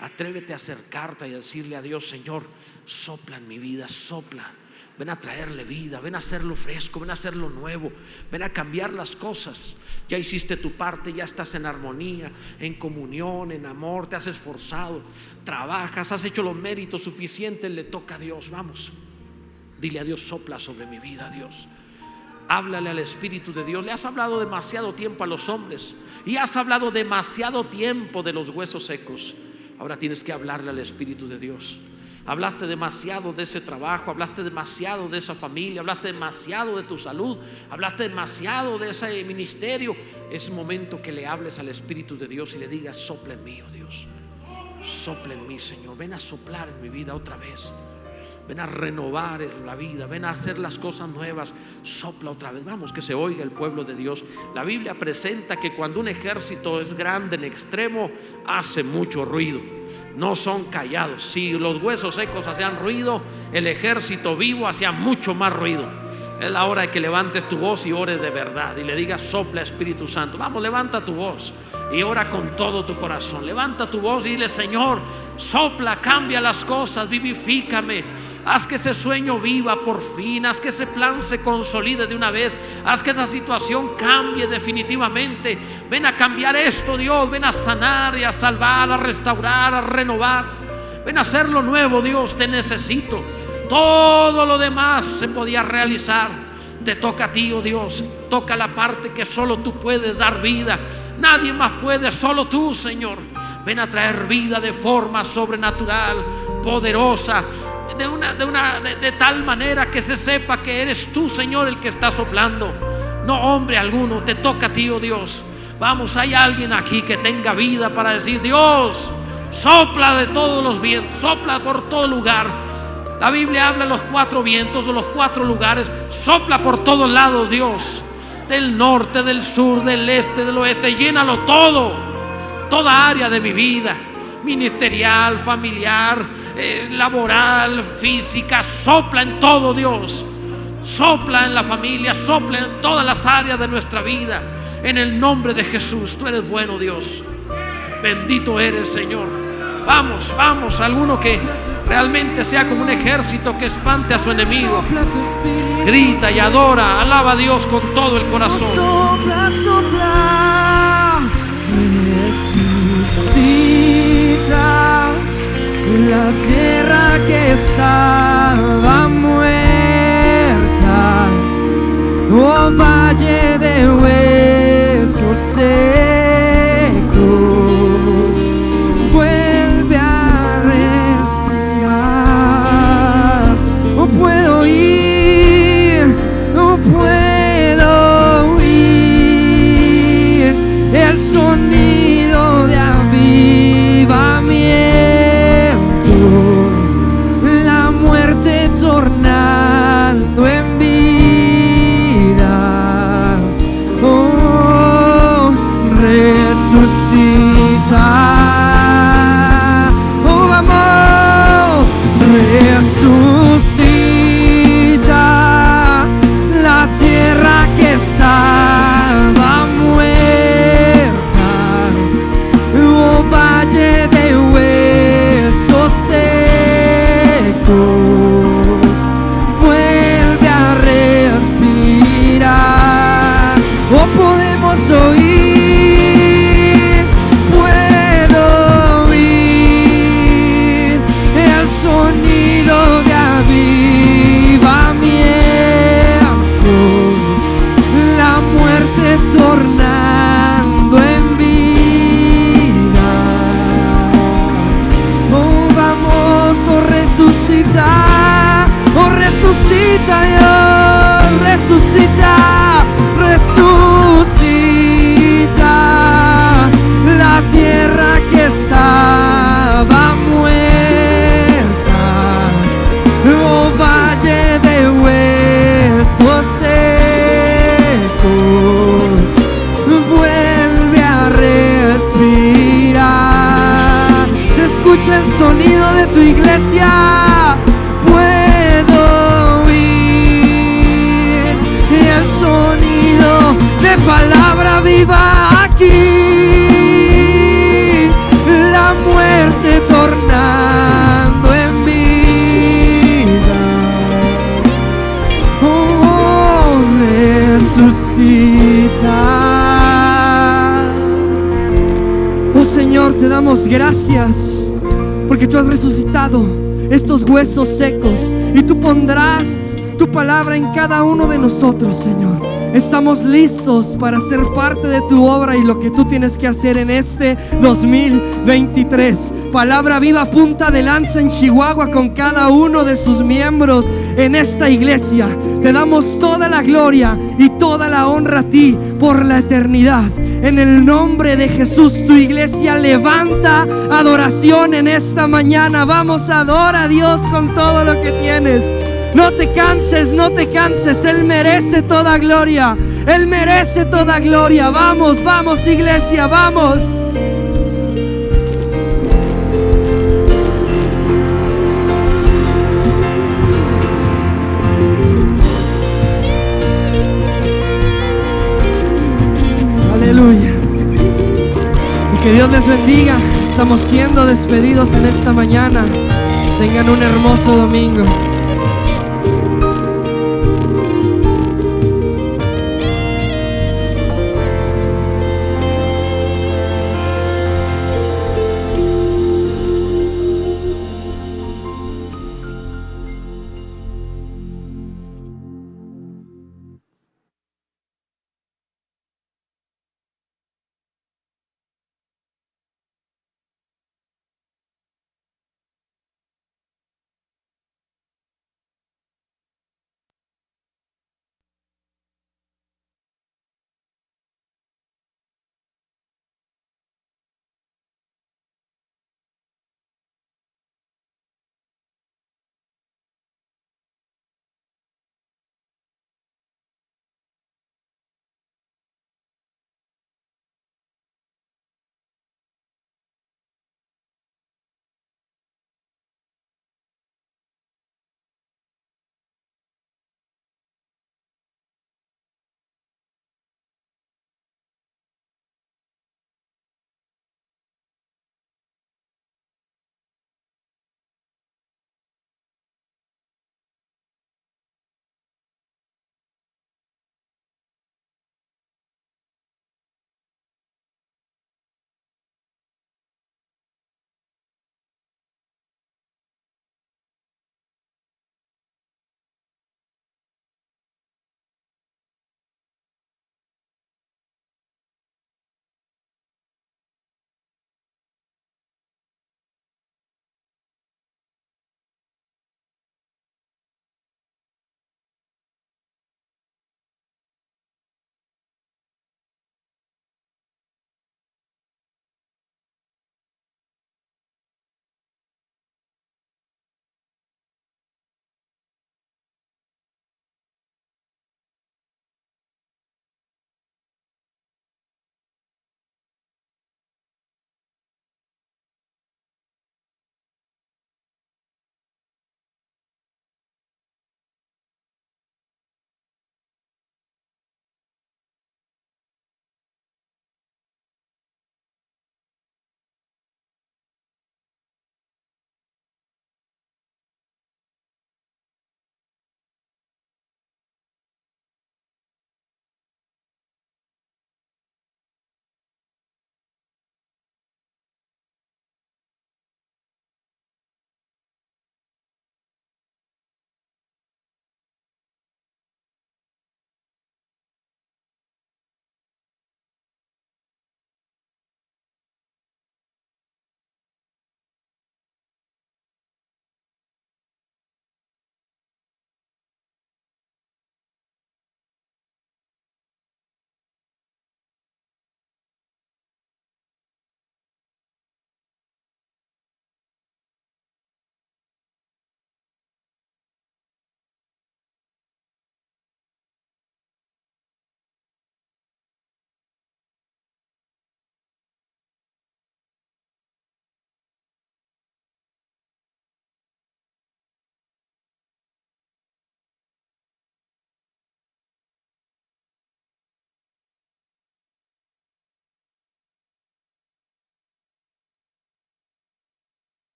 Atrévete a acercarte y a decirle a Dios: Señor, sopla en mi vida, sopla. Ven a traerle vida, ven a hacerlo fresco, ven a hacerlo nuevo, ven a cambiar las cosas. Ya hiciste tu parte, ya estás en armonía, en comunión, en amor, te has esforzado, trabajas, has hecho los méritos suficientes. Le toca a Dios. Vamos, dile a Dios: sopla sobre mi vida, Dios. Háblale al Espíritu de Dios. Le has hablado demasiado tiempo a los hombres y has hablado demasiado tiempo de los huesos secos. Ahora tienes que hablarle al Espíritu de Dios. Hablaste demasiado de ese trabajo, hablaste demasiado de esa familia, hablaste demasiado de tu salud, hablaste demasiado de ese ministerio. Es momento que le hables al Espíritu de Dios y le digas: sopla en mí, oh Dios, sopla en mí, Señor. Ven a soplar en mi vida otra vez. Ven a renovar la vida, ven a hacer las cosas nuevas. Sopla otra vez. Vamos, que se oiga el pueblo de Dios. La Biblia presenta que cuando un ejército es grande en extremo, hace mucho ruido. No son callados. Si los huesos secos hacían ruido, el ejército vivo hacía mucho más ruido. Es la hora de que levantes tu voz y ores de verdad y le digas: sopla, Espíritu Santo. Vamos, levanta tu voz y ora con todo tu corazón. Levanta tu voz y dile: Señor, sopla, cambia las cosas, vivifícame. Haz que ese sueño viva por fin. Haz que ese plan se consolide de una vez. Haz que esa situación cambie definitivamente. Ven a cambiar esto, Dios. Ven a sanar y a salvar, a restaurar, a renovar. Ven a hacerlo nuevo, Dios. Te necesito. Todo lo demás se podía realizar. Te toca a ti, oh Dios. Toca la parte que solo tú puedes dar vida. Nadie más puede, solo tú, Señor. Ven a traer vida de forma sobrenatural, poderosa, de tal manera que se sepa que eres tú, Señor, el que está soplando, no hombre alguno. Te toca a ti, oh Dios. Vamos, hay alguien aquí que tenga vida para decir: Dios, sopla de todos los vientos, sopla por todo lugar. La Biblia habla de los 4 vientos o los 4 lugares. Sopla por todos lados, Dios, del norte, del sur, del este, del oeste. Llénalo todo, toda área de mi vida, ministerial, familiar, laboral, física. Sopla en todo, Dios. Sopla en la familia, sopla en todas las áreas de nuestra vida. En el nombre de Jesús. Tú eres bueno, Dios. Bendito eres, Señor. Vamos, vamos, alguno que realmente sea como un ejército que espante a su enemigo. Grita y adora, alaba a Dios con todo el corazón. Sopla, sopla, resucita la tierra que estaba muerta, oh valle de huesos secos, vuelve a respirar. No puedo ir, no puedo oír el sonido de avivamiento, la muerte tornando en vida. Oh, oh resucita Dios, resucita, resucita la tierra que estaba muerta, oh valle de huesos secos, vuelve a respirar. Se escucha el sonido de tu iglesia, puedo oír el sonido de palabra viva aquí, la muerte tornando en vida, oh resucita. Oh Señor, te damos gracias porque tú has resucitado estos huesos secos y tú pondrás tu palabra en cada uno de nosotros, Señor. Estamos listos para ser parte de tu obra y lo que tú tienes que hacer en este 2023. Palabra Viva, punta de lanza en Chihuahua con cada uno de sus miembros en esta iglesia. Te damos toda la gloria y toda la honra a ti por la eternidad. En el nombre de Jesús, tu iglesia levanta adoración en esta mañana. Vamos, adora a Dios con todo lo que tienes. No te canses, no te canses. Él merece toda gloria. Él merece toda gloria. Vamos, vamos iglesia, vamos. Aleluya. Y que Dios les bendiga. Estamos siendo despedidos en esta mañana. Tengan un hermoso domingo.